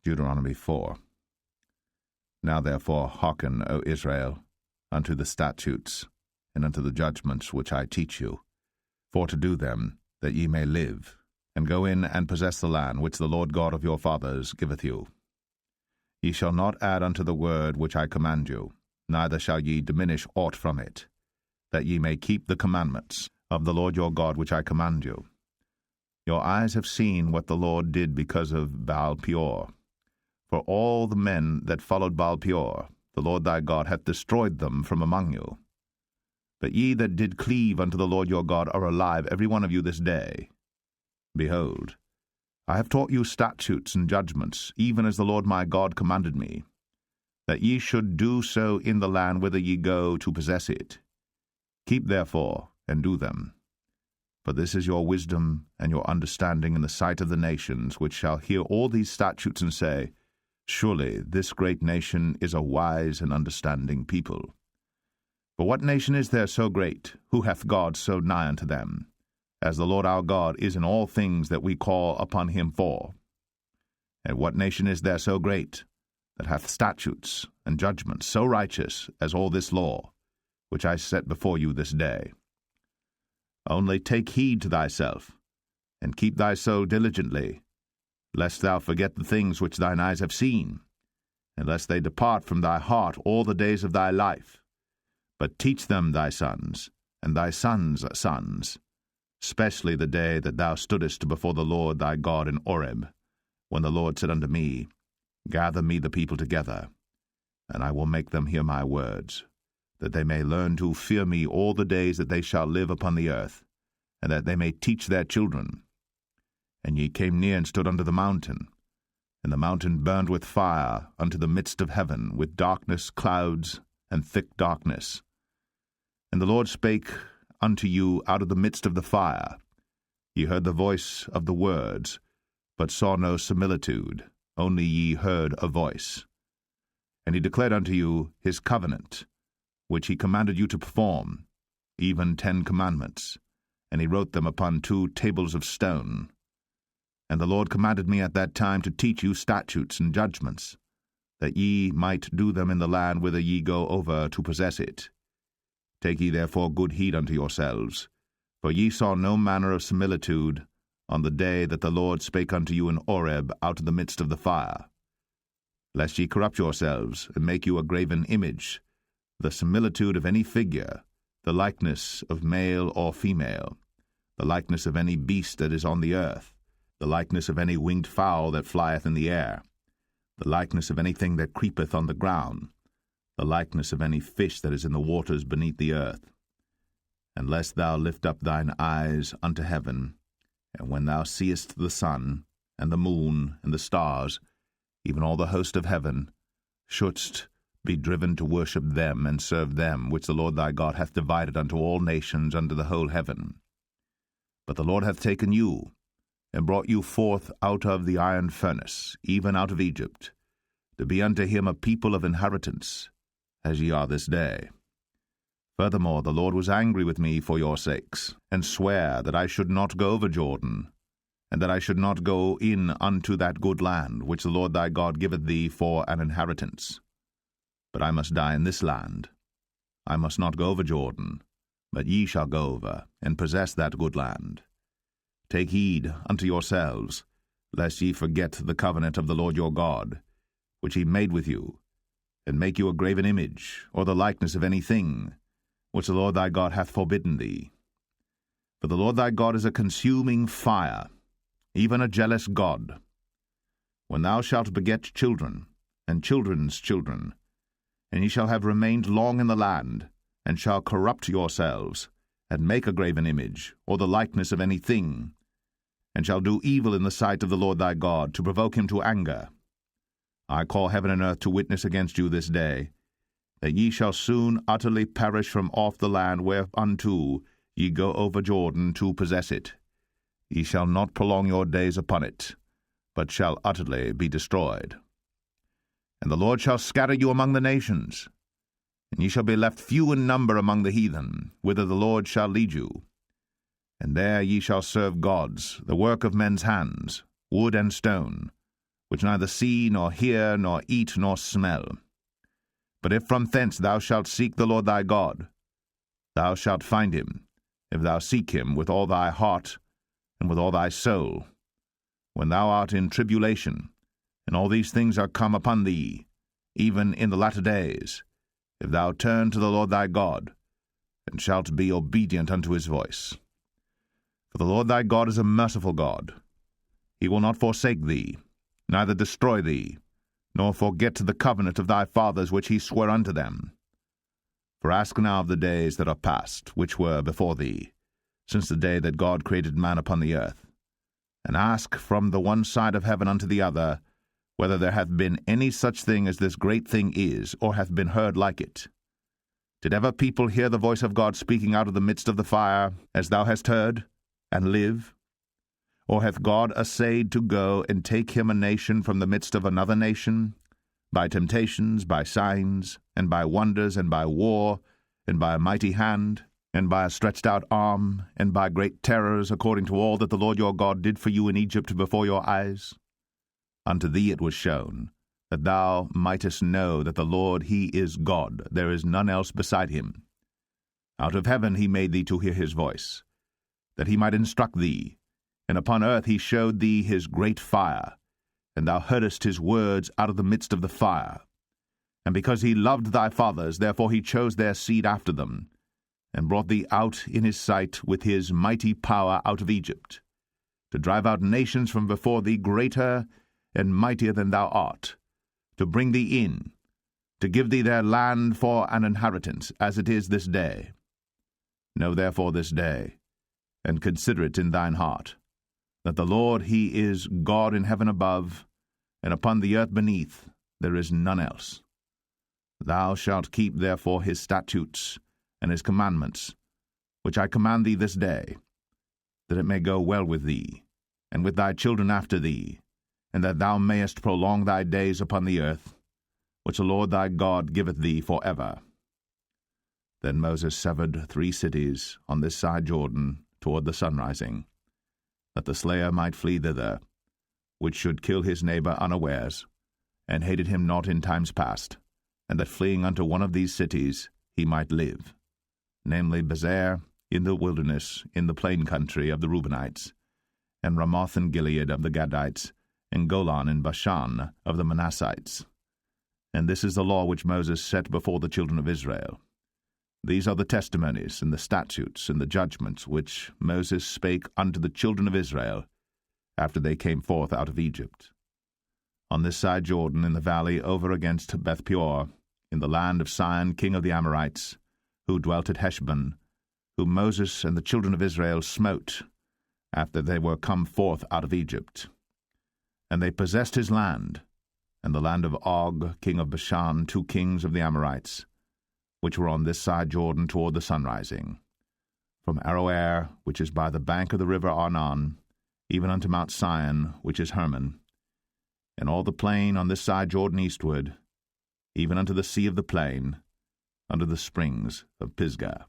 Deuteronomy 4. Now therefore hearken, O Israel, unto the statutes, and unto the judgments which I teach you, for to do them, that ye may live, and go in and possess the land which the Lord God of your fathers giveth you. Ye shall not add unto the word which I command you, neither shall ye diminish aught from it, that ye may keep the commandments of the Lord your God which I command you. Your eyes have seen what the Lord did because of Baal-peor. For all the men that followed Baal-peor, the Lord thy God hath destroyed them from among you. But ye that did cleave unto the Lord your God are alive, every one of you this day. Behold, I have taught you statutes and judgments, even as the Lord my God commanded me, that ye should do so in the land whither ye go to possess it. Keep therefore, and do them. For this is your wisdom and your understanding in the sight of the nations, which shall hear all these statutes and say, Surely this great nation is a wise and understanding people. For what nation is there so great, who hath God so nigh unto them, as the Lord our God is in all things that we call upon him for? And what nation is there so great, that hath statutes and judgments so righteous as all this law, which I set before you this day? Only take heed to thyself, and keep thy soul diligently, lest thou forget the things which thine eyes have seen, and lest they depart from thy heart all the days of thy life. But teach them thy sons, and thy sons' sons, especially the day that thou stoodest before the Lord thy God in Horeb, when the Lord said unto me, Gather me the people together, and I will make them hear my words, that they may learn to fear me all the days that they shall live upon the earth, and that they may teach their children. And ye came near and stood under the mountain, and the mountain burned with fire unto the midst of heaven, with darkness, clouds, and thick darkness. And the Lord spake unto you out of the midst of the fire. Ye heard the voice of the words, but saw no similitude, only ye heard a voice. And he declared unto you his covenant, which he commanded you to perform, even 10 commandments, and he wrote them upon 2 tables of stone. And the Lord commanded me at that time to teach you statutes and judgments, that ye might do them in the land whither ye go over to possess it. Take ye therefore good heed unto yourselves, for ye saw no manner of similitude on the day that the Lord spake unto you in Horeb out of the midst of the fire, lest ye corrupt yourselves, and make you a graven image, the similitude of any figure, the likeness of male or female, the likeness of any beast that is on the earth, the likeness of any winged fowl that flieth in the air, the likeness of anything that creepeth on the ground, the likeness of any fish that is in the waters beneath the earth. And lest thou lift up thine eyes unto heaven, and when thou seest the sun, and the moon, and the stars, even all the host of heaven, shouldst be driven to worship them and serve them, which the Lord thy God hath divided unto all nations under the whole heaven. But the Lord hath taken you, and brought you forth out of the iron furnace, even out of Egypt, to be unto him a people of inheritance, as ye are this day. Furthermore, the Lord was angry with me for your sakes, and sware that I should not go over Jordan, and that I should not go in unto that good land, which the Lord thy God giveth thee for an inheritance. But I must die in this land. I must not go over Jordan, but ye shall go over, and possess that good land. Take heed unto yourselves, lest ye forget the covenant of the Lord your God, which he made with you, and make you a graven image, or the likeness of any thing, which the Lord thy God hath forbidden thee. For the Lord thy God is a consuming fire, even a jealous God. When thou shalt beget children, and children's children, and ye shall have remained long in the land, and shall corrupt yourselves, and make a graven image, or the likeness of any thing, and shall do evil in the sight of the Lord thy God, to provoke him to anger, I call heaven and earth to witness against you this day, that ye shall soon utterly perish from off the land whereunto ye go over Jordan to possess it. Ye shall not prolong your days upon it, but shall utterly be destroyed. And the Lord shall scatter you among the nations, and ye shall be left few in number among the heathen, whither the Lord shall lead you. And there ye shall serve gods, the work of men's hands, wood and stone, which neither see, nor hear, nor eat, nor smell. But if from thence thou shalt seek the Lord thy God, thou shalt find him, if thou seek him with all thy heart and with all thy soul. When thou art in tribulation, and all these things are come upon thee, even in the latter days, if thou turn to the Lord thy God, and shalt be obedient unto his voice. For the Lord thy God is a merciful God. He will not forsake thee, neither destroy thee, nor forget the covenant of thy fathers which he sware unto them. For ask now of the days that are past, which were before thee, since the day that God created man upon the earth, and ask from the one side of heaven unto the other, whether there hath been any such thing as this great thing is, or hath been heard like it. Did ever people hear the voice of God speaking out of the midst of the fire, as thou hast heard, and live? Or hath God assayed to go and take him a nation from the midst of another nation, by temptations, by signs, and by wonders, and by war, and by a mighty hand, and by a stretched out arm, and by great terrors, according to all that the Lord your God did for you in Egypt before your eyes? Unto thee it was shown, that thou mightest know that the Lord he is God, there is none else beside him. Out of heaven he made thee to hear his voice, that he might instruct thee, and upon earth he showed thee his great fire, and thou heardest his words out of the midst of the fire. And because he loved thy fathers, therefore he chose their seed after them, and brought thee out in his sight with his mighty power out of Egypt, to drive out nations from before thee greater and mightier than thou art, to bring thee in, to give thee their land for an inheritance, as it is this day. Know therefore this day, and consider it in thine heart, that the Lord he is God in heaven above, and upon the earth beneath there is none else. Thou shalt keep therefore his statutes and his commandments, which I command thee this day, that it may go well with thee, and with thy children after thee, and that thou mayest prolong thy days upon the earth, which the Lord thy God giveth thee for ever. Then Moses severed 3 cities on this side Jordan toward the sunrising, that the slayer might flee thither, which should kill his neighbor unawares, and hated him not in times past, and that fleeing unto one of these cities he might live, namely Bezer in the wilderness in the plain country of the Reubenites, and Ramoth in Gilead of the Gadites, and Golan in Bashan of the Manassites. And this is the law which Moses set before the children of Israel. These are the testimonies, and the statutes, and the judgments which Moses spake unto the children of Israel, after they came forth out of Egypt. On this side Jordan, in the valley over against Beth-peor, in the land of Sihon king of the Amorites, who dwelt at Heshbon, whom Moses and the children of Israel smote, after they were come forth out of Egypt. And they possessed his land, and the land of Og, king of Bashan, 2 kings of the Amorites, which were on this side Jordan toward the sunrising, from Aroer, which is by the bank of the river Arnon, even unto Mount Sion, which is Hermon, and all the plain on this side Jordan eastward, even unto the sea of the plain, unto the springs of Pisgah.